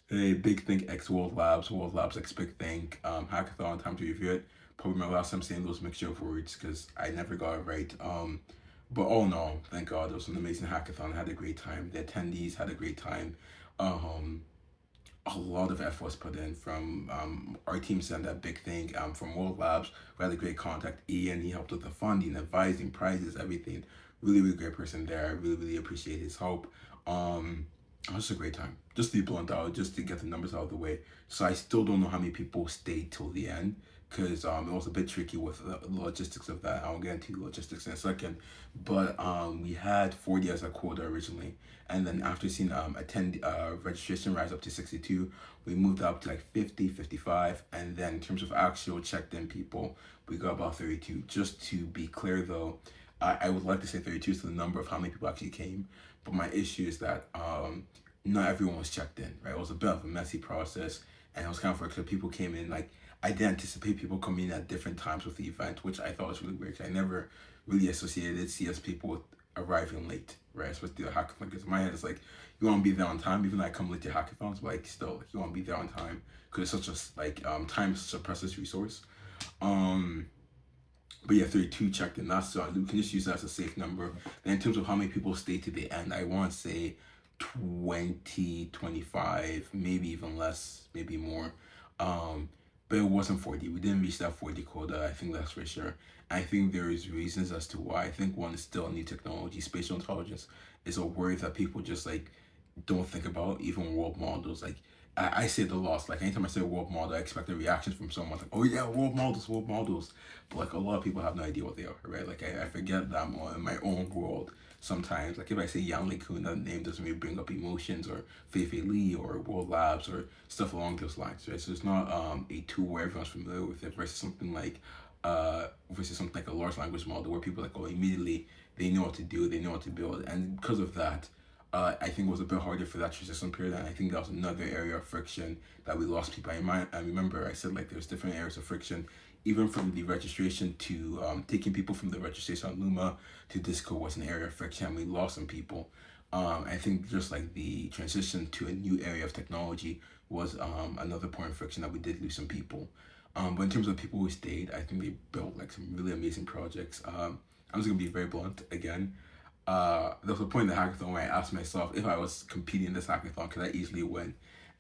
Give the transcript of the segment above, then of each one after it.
Hey, Big Think X World Labs X Big Think, Hackathon, time to review it. Probably my last time saying those mixture of words because I never got it right. But all in all, thank God, it was an amazing hackathon. I had a great time. The attendees had a great time. Um, a lot of effort was put in from our team sent that big thing from World Labs. We had a great contact Ian. He helped with the funding, advising, prizes, everything. Really, really great person there. I really, really appreciate his help. It was a great time. Just to be blunt out, just to get the numbers out of the way. So I still don't know how many people stayed till the end because it was a bit tricky with the logistics of that. I'll get into logistics in a second. But we had 40 as a quota originally, and then after seeing attend registration rise up to 62, we moved up to like 50, 55, and then in terms of actual checked in people, we got about 32. Just to be clear though, I would like to say 32 is the number of how many people actually came, but my issue is that not everyone was checked in, right? It was a bit of a messy process, and it was kind of like, so people came in like, I didn't anticipate people coming in at different times with the event, which I thought was really weird. I never really associated CS people with arriving late, right? Especially the hackathon. Because in my head, it's like you want to be there on time. Even though I come late to hackathons, but like still, like, you want to be there on time because it's such a time is such a precious resource. Um, but yeah, 32 checked in. That's we can just use that as a safe number. Then in terms of how many people stay to the end, I want to say 20, 25, maybe even less, maybe more. Um, but it wasn't 40. We didn't reach that 40 quota. I think that's for sure. I think there is reasons as to why. I think one is still new technology. Spatial intelligence is a word that people just like don't think about. Even world models, like I say the loss. Like anytime I say world model, I expect a reaction from someone like, "Oh yeah, world models, world models." But like a lot of people have no idea what they are, right? Like I forget that I'm in my own world sometimes. Like if I say Yanli Kun, that name doesn't really bring up emotions or Feifei Lee or World Labs or stuff along those lines, right? So it's not a tool where everyone's familiar with it versus something like a large language model where people are like, oh, immediately they know what to do, they know what to build, and because of that, I think it was a bit harder for that transition period, and I think that was another area of friction that we lost people. I remember I said like there's different areas of friction, even from the registration to taking people from the registration on Luma to Disco was an area of friction, and we lost some people. I think just like the transition to a new area of technology was another point of friction that we did lose some people. But in terms of people who stayed, I think they built like some really amazing projects. I'm just gonna be very blunt again. There was a point in the hackathon where I asked myself if I was competing in this hackathon, could I easily win?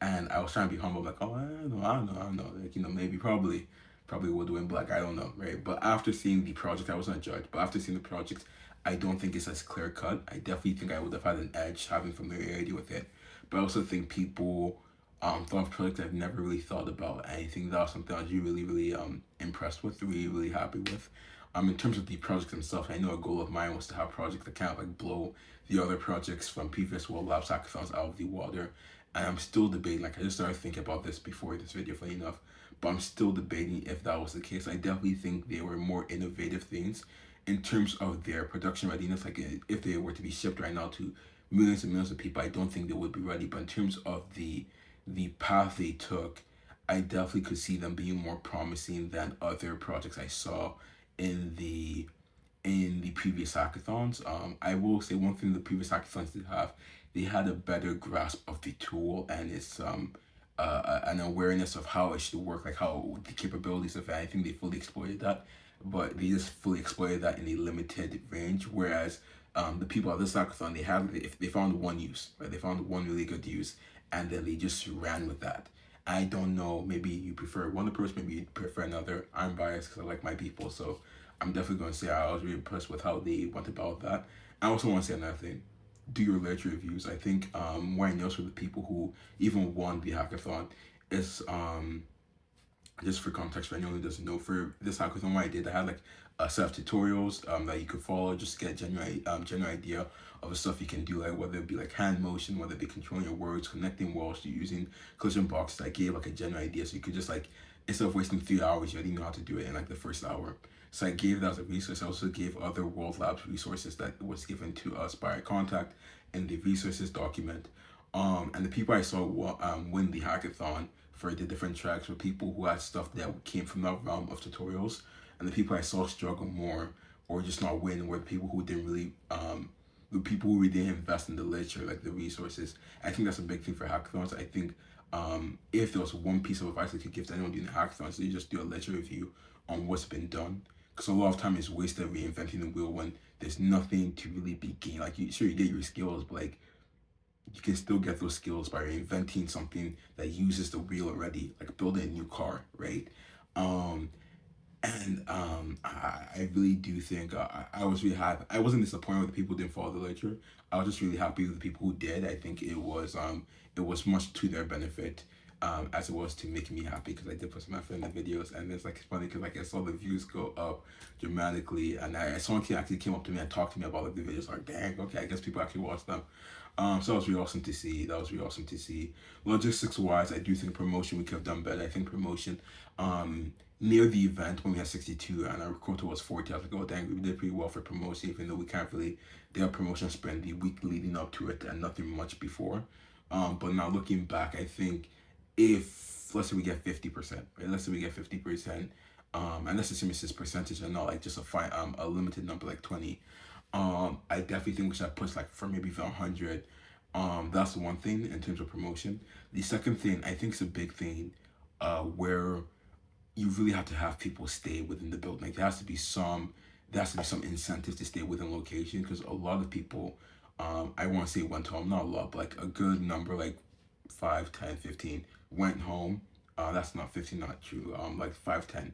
And I was trying to be humble, like, oh, I don't know, like maybe, probably would win, but like I don't know, right? But after seeing the project, I wasn't a judge, but after seeing the project, I don't think it's as clear cut. I definitely think I would have had an edge having familiarity with it, but I also think people thought of projects I've never really thought about. And I think that was something I was really, really impressed with, really, really happy with. In terms of the projects themselves, I know a goal of mine was to have projects that kind of like blow the other projects from previous World Labs hackathons out of the water. And I'm still debating, like I just started thinking about this before this video, funny enough, but I'm still debating if that was the case. I definitely think they were more innovative things in terms of their production readiness. Like if they were to be shipped right now to millions and millions of people, I don't think they would be ready. But in terms of the path they took, I definitely could see them being more promising than other projects I saw in the previous hackathons. I will say one thing the previous hackathons did have, they had a better grasp of the tool and its an awareness of how it should work, like how the capabilities of it. I think they fully exploited that, but they just fully exploited that in a limited range. Whereas the people at this hackathon, if they found one use, right? They found one really good use, and then they just ran with that. I don't know. Maybe you prefer one approach, maybe you prefer another. I'm biased because I like my people, so I'm definitely going to say I was really impressed with how they went about that. I also want to say another thing. Do your literature reviews. I think what I noticed with the people who even won the hackathon is just for context for anyone who doesn't know, for this hackathon what I did, I had like a set of tutorials that you could follow just to get a general idea of the stuff you can do, like whether it be like hand motion, whether it be controlling your words, connecting words to using collision boxes. I gave like a general idea so you could just like, instead of wasting 3 hours, you already know how to do it in like the first hour. So I gave that as a resource. I also gave other World Labs resources that was given to us by our contact in the resources document. And the people I saw win the hackathon for the different tracks were people who had stuff that came from that realm of tutorials, and the people I saw struggle more or just not win were the people who didn't really the people who really invest in the literature, like the resources. I think that's a big thing for hackathons. I think if there was one piece of advice I could give to anyone doing hackathons, so you just do a literature review on what's been done. Because a lot of time is wasted reinventing the wheel when there's nothing to really be gained. Like, you get your skills, but like you can still get those skills by reinventing something that uses the wheel already, like building a new car, right? Um, I really do think I was really happy. I wasn't disappointed with the people who didn't follow the lecture. I was just really happy with the people who did. I think it was much to their benefit as it was to make me happy, because I did put some effort in the videos, and it's like it's funny because like I saw the views go up dramatically, and someone actually came up to me and talked to me about like the videos. Like, dang, okay, I guess people actually watch them. So that was really awesome to see. That was really awesome to see. Logistics wise, I do think promotion we could have done better. I think promotion, near the event when we had 62 and our quota was 40, I was like, oh dang, we did pretty well for promotion, even though we can't really did our promotion spend the week leading up to it and nothing much before. But now looking back, I think if let's say we get 50%, right? Let's say we get 50%, and let's assume it's this percentage and not like just a limited number like 20. I definitely think we should push like for maybe even 100. That's the one thing in terms of promotion. The second thing I think is a big thing, where you really have to have people stay within the building. Like there has to be some incentive to stay within location, because a lot of people, I want to say went home, not a lot, but like a good number, like 5, 10, 15 went home. That's not 15, not true. Like 5, 10.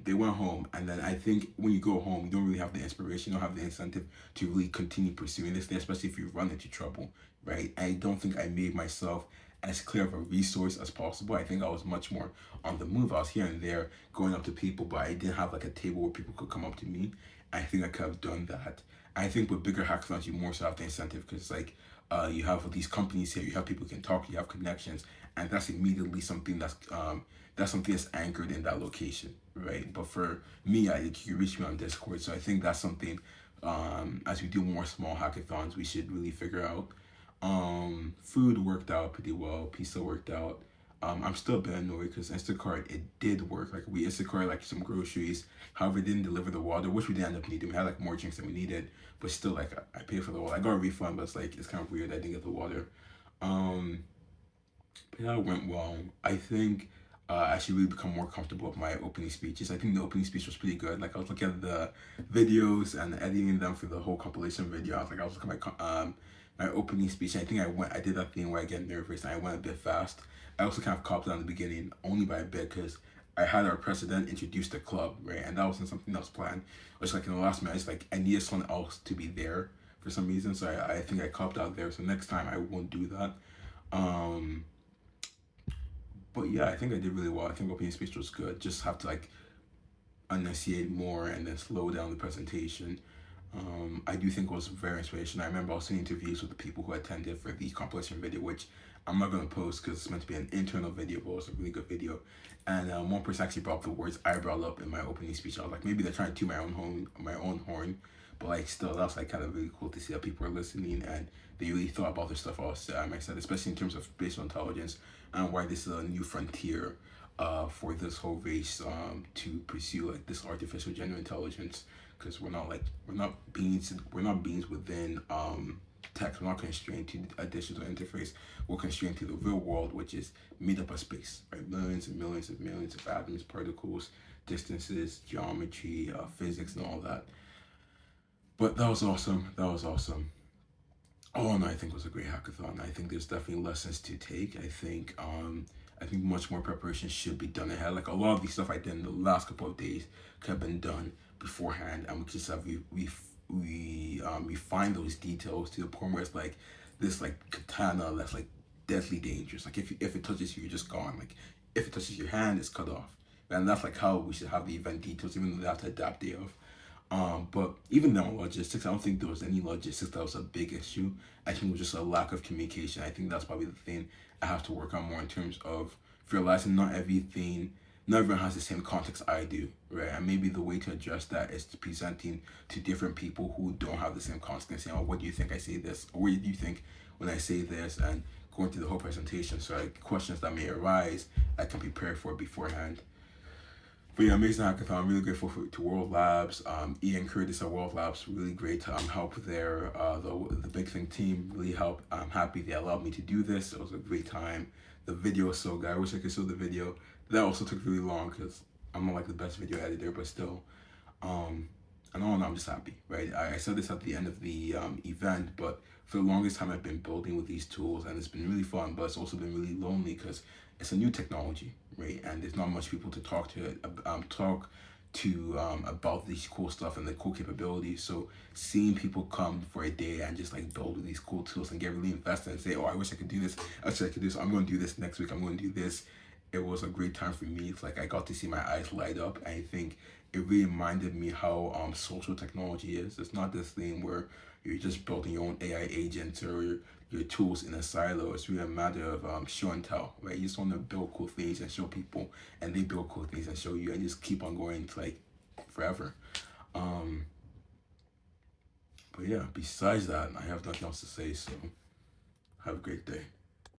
They went home, and then I think when you go home, you don't really have the inspiration, you don't have the incentive to really continue pursuing this thing, especially if you run into trouble, right? I don't think I made myself as clear of a resource as possible. I think I was much more on the move. I was here and there going up to people, but I didn't have like a table where people could come up to me. I think I could have done that. I think with bigger hackathons, you more so have the incentive, because like you have these companies here, you have people who can talk, you have connections, and that's immediately something that's something that's anchored in that location, right? But for me, you can reach me on Discord, so I think that's something as we do more small hackathons, we should really figure out. Food worked out pretty well. Pizza worked out. I'm still a bit annoyed because Instacart, it did work. Like we Instacart like some groceries. However, it didn't deliver the water, which we didn't end up needing. We had like more drinks than we needed, but still like I paid for the water. I got a refund, but it's like it's kind of weird I didn't get the water. Um, but yeah, it went well. I think I should really become more comfortable with my opening speeches. I think the opening speech was pretty good. Like I was looking at the videos and editing them for the whole compilation video. I was looking at my opening speech. And I did that thing where I get nervous and I went a bit fast. I also kind of copied on the beginning, only by a bit, because I had our president introduce the club, right? And that wasn't something that was planned. It was like in the last minute, it's like I needed someone else to be there for some reason. So I think I copped out there. So next time I won't do that. Um, but yeah, I think I did really well. I think opening speech was good. Just have to like enunciate more and then slow down the presentation. I do think it was very inspirational. I remember I was seeing interviews with the people who attended for the compilation video, which I'm not going to post because it's meant to be an internal video, but it was a really good video. And one person actually brought up the words I brought up in my opening speech. I was like, maybe they're trying to toot my own horn, but like still, that's like kind of really cool to see that people are listening and they really thought about the stuff I said, especially in terms of spatial intelligence and why this is a new frontier for this whole race to pursue like this artificial general intelligence, because we're not beings within text. We're not constrained to a digital interface. We're constrained to the real world, which is made up of space, right? Millions and millions and millions of atoms, particles, distances, geometry, physics, and all that. But that was awesome. That was awesome. Oh no, I think it was a great hackathon. I think there's definitely lessons to take. I think much more preparation should be done ahead. Like a lot of the stuff I did in the last couple of days could have been done beforehand, and we just have we find those details to the point where it's like this like katana that's like deadly dangerous. Like if it touches you, you're just gone. Like if it touches your hand, it's cut off. And that's like how we should have the event details, even though they have to adapt day of. But even then, logistics, I don't think there was any logistics that was a big issue. I think it was just a lack of communication. I think that's probably the thing I have to work on more in terms of realizing not everyone has the same context I do, right? And maybe the way to address that is to presenting to different people who don't have the same context and saying, oh, what do you think I say this? Or what do you think when I say this? And going through the whole presentation. So like questions that may arise, I can prepare for beforehand. But yeah, amazing hackathon. I'm really grateful to World Labs. Ian Curtis at World Labs, really great to help there. The Big Thing team really helped. I'm happy they allowed me to do this. It was a great time. The video was so good. I wish I could show the video. That also took really long because I'm not like the best video editor, but still. Um, and all in all, I'm just happy, right? I said this at the end of the event, but for the longest time, I've been building with these tools, and it's been really fun, but it's also been really lonely because it's a new technology, right? And there's not much people to talk to about these cool stuff and the cool capabilities. So seeing people come for a day and just like build with these cool tools and get really invested and say, oh, I wish I could do this. I wish I could do this. I'm going to do this next week. I'm going to do this. It was a great time for me. It's like I got to see my eyes light up. And I think it really reminded me how social technology is. It's not this thing where you're just building your own AI agents or your tools in a silo. It's really a matter of show and tell, right? You just want to build cool things and show people, and they build cool things and show you, and just keep on going to like forever. Um, but yeah, besides that, I have nothing else to say. So have a great day.